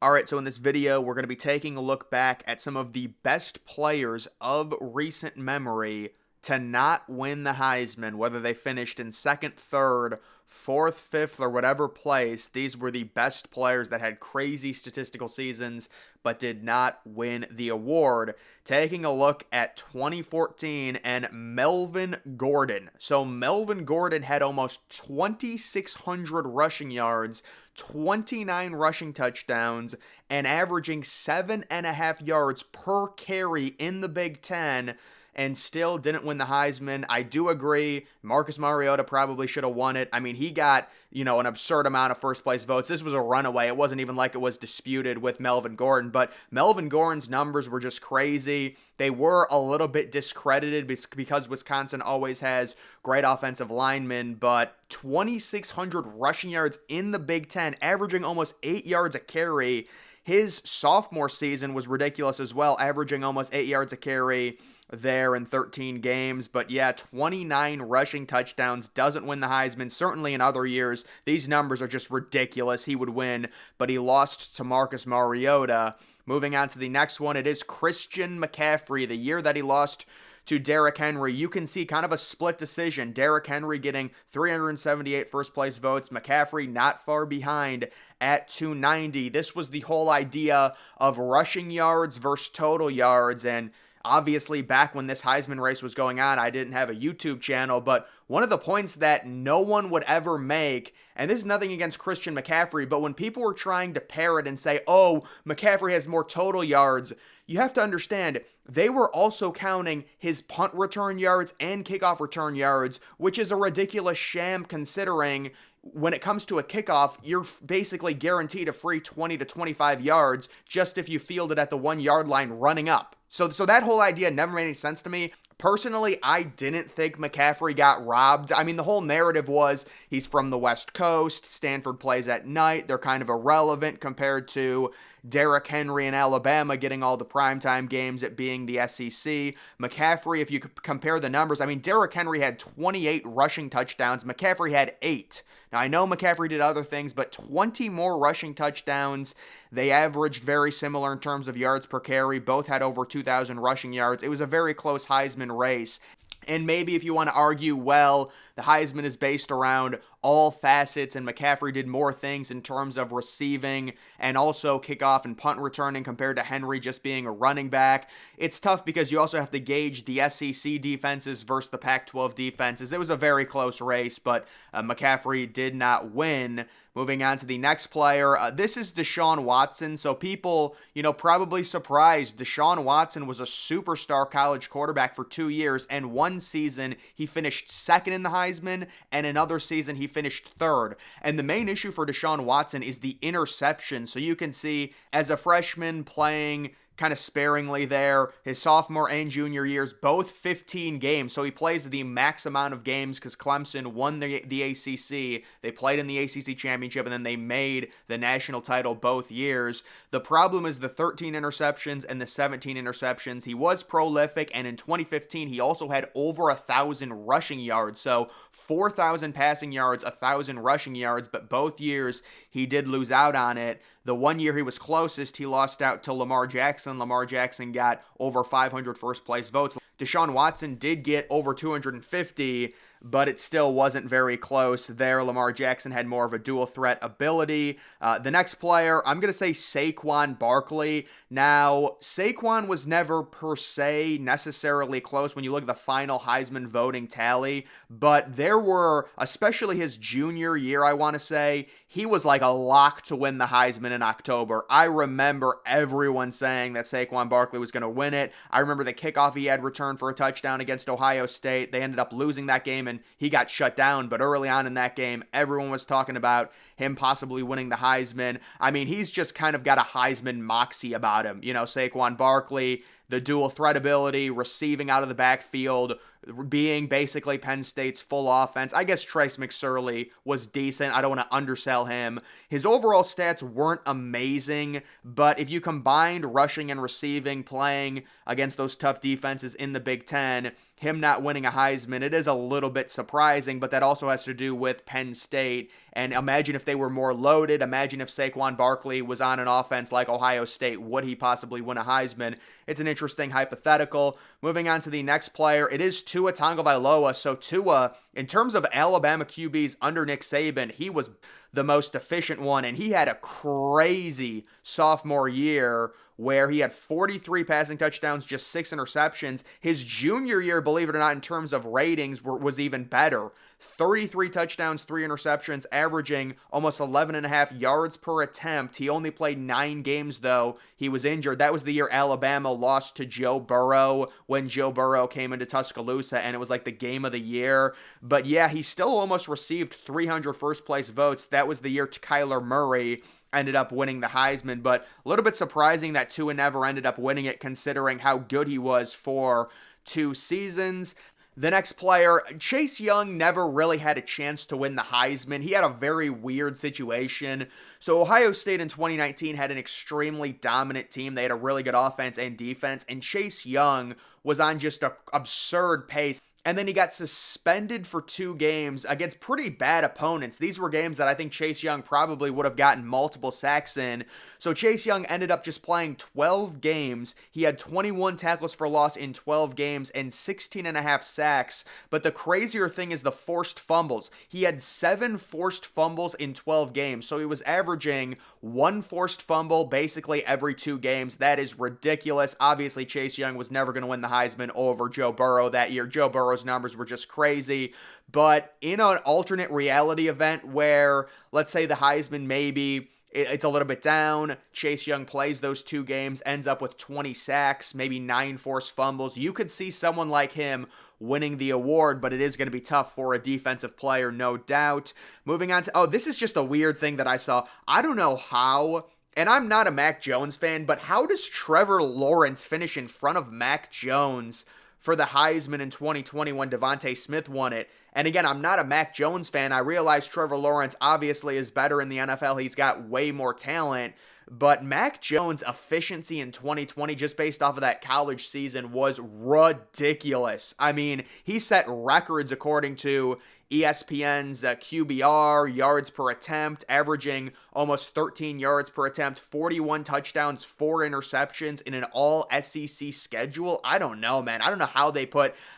Alright, so in this video, we're going to be taking a look back at some of the best players of recent memory to not win the Heisman, whether they finished in second, third, fourth, fifth, or whatever place. These were the best players that had crazy statistical seasons but did not win the award. Taking a look at 2014 and Melvin Gordon. So Melvin Gordon had almost 2,600 rushing yards, 29 rushing touchdowns, and averaging 7.5 yards per carry in the Big Ten, and still didn't win the Heisman. I do agree, Marcus Mariota probably should have won it. I mean, he got, an absurd amount of first place votes. This was a runaway. It wasn't even like it was disputed with Melvin Gordon, but Melvin Gordon's numbers were just crazy. They were a little bit discredited because Wisconsin always has great offensive linemen, but 2,600 rushing yards in the Big Ten, averaging almost 8 yards a carry. His sophomore season was ridiculous as well, averaging almost 8 yards a carry there in 13 games. But yeah, 29 rushing touchdowns, doesn't win the Heisman. Certainly in other years, these numbers are just ridiculous. He would win, but he lost to Marcus Mariota. Moving on to the next one, it is Christian McCaffrey. The year that he lost to Derrick Henry, you can see kind of a split decision. Derrick Henry getting 378 first place votes. McCaffrey not far behind at 290. This was the whole idea of rushing yards versus total yards, and obviously, back when this Heisman race was going on, I didn't have a YouTube channel, but one of the points that no one would ever make, and this is nothing against Christian McCaffrey, but when people were trying to pair it and say, oh, McCaffrey has more total yards, you have to understand, they were also counting his punt return yards and kickoff return yards, which is a ridiculous sham considering when it comes to a kickoff, you're basically guaranteed a free 20 to 25 yards just if you field it at the 1 yard line running up. So that whole idea never made any sense to me. Personally, I didn't think McCaffrey got robbed. I mean, the whole narrative was he's from the West Coast, Stanford plays at night, they're kind of irrelevant compared to Derrick Henry in Alabama getting all the primetime games, it being the SEC. McCaffrey, if you compare the numbers, I mean, Derrick Henry had 28 rushing touchdowns, McCaffrey had 8. Now, I know McCaffrey did other things, but 20 more rushing touchdowns. They averaged very similar in terms of yards per carry. Both had over 2,000 rushing yards. It was a very close Heisman race. And maybe if you want to argue, well, the Heisman is based around all facets, and McCaffrey did more things in terms of receiving and also kickoff and punt returning compared to Henry just being a running back. It's tough because you also have to gauge the SEC defenses versus the Pac-12 defenses. It was a very close race, but McCaffrey did not win. Moving on to the next player, this is Deshaun Watson. So people, probably surprised. Deshaun Watson was a superstar college quarterback for 2 years, and one season he finished second in the Heisman, and another season he finished third. And the main issue for Deshaun Watson is the interception. So you can see as a freshman playing kind of sparingly there. His sophomore and junior years, both 15 games. So he plays the max amount of games because Clemson won the ACC. They played in the ACC championship, and then they made the national title both years. The problem is the 13 interceptions and the 17 interceptions. He was prolific, and in 2015, he also had over 1,000 rushing yards. So 4,000 passing yards, 1,000 rushing yards, but both years he did lose out on it. The 1 year he was closest, he lost out to Lamar Jackson. Lamar Jackson got over 500 first place votes. Deshaun Watson did get over 250, but it still wasn't very close there. Lamar Jackson had more of a dual threat ability. The next player, I'm going to say Saquan Barkley. Now, Saquon was never per se necessarily close when you look at the final Heisman voting tally, but there were, especially his junior year, I want to say, he was like a lock to win the Heisman in October. I remember everyone saying that Saquon Barkley was going to win it. I remember the kickoff he had returned for a touchdown against Ohio State. They ended up losing that game, and he got shut down, but early on in that game, everyone was talking about him possibly winning the Heisman. I mean, he's just kind of got a Heisman moxie about him. Saquon Barkley, the dual threat ability, receiving out of the backfield, being basically Penn State's full offense. I guess Trace McSorley was decent. I don't want to undersell him. His overall stats weren't amazing, but if you combined rushing and receiving, playing against those tough defenses in the Big Ten, him not winning a Heisman, it is a little bit surprising, but that also has to do with Penn State And imagine if they were more loaded. Imagine if Saquon Barkley was on an offense like Ohio State. Would he possibly win a Heisman? It's an interesting hypothetical. Moving on to the next player, it is Tua Tagovailoa. So Tua, in terms of Alabama QBs under Nick Saban, he was the most efficient one, and he had a crazy sophomore year where he had 43 passing touchdowns, just 6 interceptions. His junior year, believe it or not, in terms of ratings, was even better. 33 touchdowns, 3 interceptions, averaging almost 11.5 yards per attempt. He only played 9 games, though. He was injured. That was the year Alabama lost to Joe Burrow when Joe Burrow came into Tuscaloosa, and it was like the game of the year. But yeah, he still almost received 300 first-place votes. That was the year Kyler Murray ended up winning the Heisman, but a little bit surprising that Tua never ended up winning it considering how good he was for 2 seasons. The next player, Chase Young, never really had a chance to win the Heisman. He had a very weird situation. So Ohio State in 2019 had an extremely dominant team. They had a really good offense and defense, and Chase Young was on just an absurd pace. And then he got suspended for 2 games against pretty bad opponents. These were games that I think Chase Young probably would have gotten multiple sacks in. So Chase Young ended up just playing 12 games. He had 21 tackles for loss in 12 games and 16.5 sacks. But the crazier thing is the forced fumbles. He had 7 forced fumbles in 12 games. So he was averaging 1 forced fumble basically every 2 games. That is ridiculous. Obviously, Chase Young was never going to win the Heisman over Joe Burrow that year. Joe Burrow's numbers were just crazy. But in an alternate reality event where, let's say the Heisman maybe it's a little bit down, Chase Young plays those 2 games, ends up with 20 sacks, maybe 9 forced fumbles, you could see someone like him winning the award, but it is going to be tough for a defensive player, no doubt. Moving on to, this is just a weird thing that I saw. I don't know how, and I'm not a Mac Jones fan, but how does Trevor Lawrence finish in front of Mac Jones for the Heisman in 2020 when Devontae Smith won it? And again, I'm not a Mac Jones fan. I realize Trevor Lawrence obviously is better in the NFL. He's got way more talent. But Mac Jones' efficiency in 2020, just based off of that college season, was ridiculous. I mean, he set records according to ESPN's QBR, yards per attempt, averaging almost 13 yards per attempt, 41 touchdowns, 4 interceptions in an all SEC schedule. I don't know, man. I don't know how they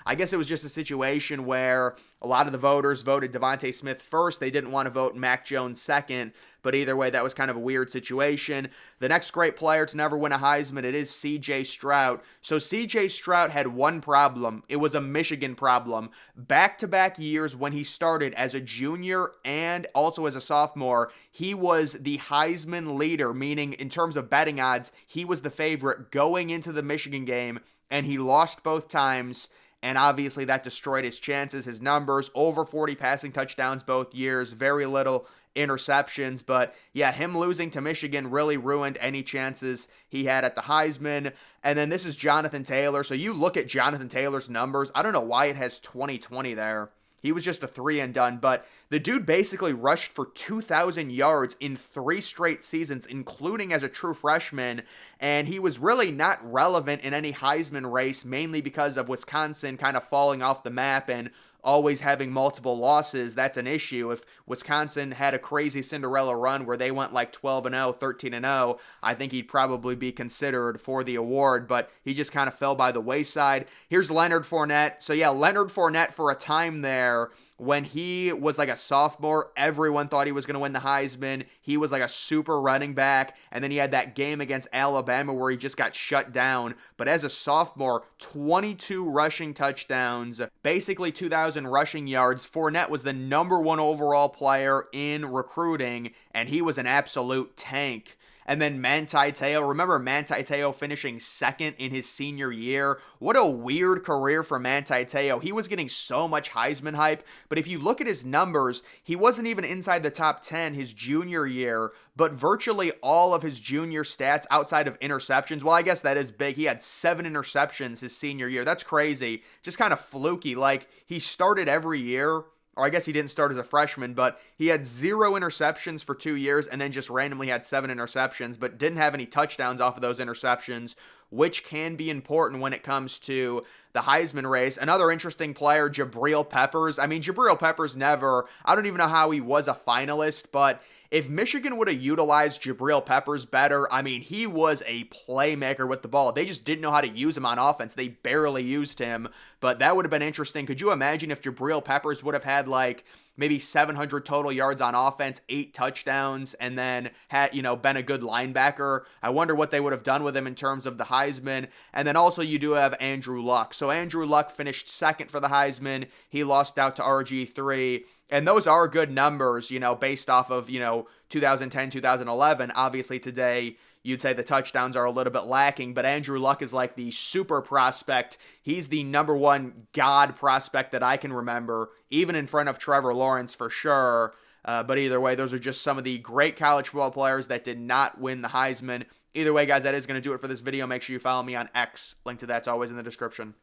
I guess it was just a situation where a lot of the voters voted Devontae Smith first. They didn't want to vote Mac Jones second. But either way, that was kind of a weird situation. The next great player to never win a Heisman, it is C.J. Stroud. So C.J. Stroud had one problem. It was a Michigan problem. Back-to-back years when he started as a junior and also as a sophomore, he was the Heisman leader, meaning in terms of betting odds, he was the favorite going into the Michigan game, and he lost both times. And obviously that destroyed his chances, his numbers, over 40 passing touchdowns both years, very little interceptions. But yeah, him losing to Michigan really ruined any chances he had at the Heisman. And then this is Jonathan Taylor. So you look at Jonathan Taylor's numbers. I don't know why it has 2020 there. He was just a 3 and done, but the dude basically rushed for 2,000 yards in 3 straight seasons, including as a true freshman, and he was really not relevant in any Heisman race, mainly because of Wisconsin kind of falling off the map and always having multiple losses. That's an issue. If Wisconsin had a crazy Cinderella run where they went like 12-0, 13-0, I think he'd probably be considered for the award, but he just kind of fell by the wayside. Here's Leonard Fournette. So yeah, Leonard Fournette for a time there, when he was like a sophomore, everyone thought he was going to win the Heisman. He was like a super running back. And then he had that game against Alabama where he just got shut down. But as a sophomore, 22 rushing touchdowns, basically 2,000 rushing yards. Fournette was the number 1 overall player in recruiting, and he was an absolute tank. And then Manti Te'o. Remember Manti Te'o finishing second in his senior year? What a weird career for Manti Te'o. He was getting so much Heisman hype, but if you look at his numbers, he wasn't even inside the top 10 his junior year, but virtually all of his junior stats outside of interceptions, well, I guess that is big. He had 7 interceptions his senior year. That's crazy. Just kind of fluky. Like, he started every year, or I guess he didn't start as a freshman, but he had 0 interceptions for 2 years and then just randomly had 7 interceptions, but didn't have any touchdowns off of those interceptions, which can be important when it comes to the Heisman race. Another interesting player, Jabril Peppers. I mean, Jabril Peppers I don't even know how he was a finalist, but if Michigan would have utilized Jabril Peppers better, I mean, he was a playmaker with the ball. They just didn't know how to use him on offense. They barely used him, but that would have been interesting. Could you imagine if Jabril Peppers would have had like maybe 700 total yards on offense, 8 touchdowns, and then had, been a good linebacker? I wonder what they would have done with him in terms of the Heisman. And then also you do have Andrew Luck. So Andrew Luck finished second for the Heisman. He lost out to RG3. And those are good numbers, based off of, 2010, 2011. Obviously today, you'd say the touchdowns are a little bit lacking, but Andrew Luck is like the super prospect. He's the number one god prospect that I can remember, even in front of Trevor Lawrence for sure. But either way, those are just some of the great college football players that did not win the Heisman. Either way, guys, that is going to do it for this video. Make sure you follow me on X. Link to that's always in the description.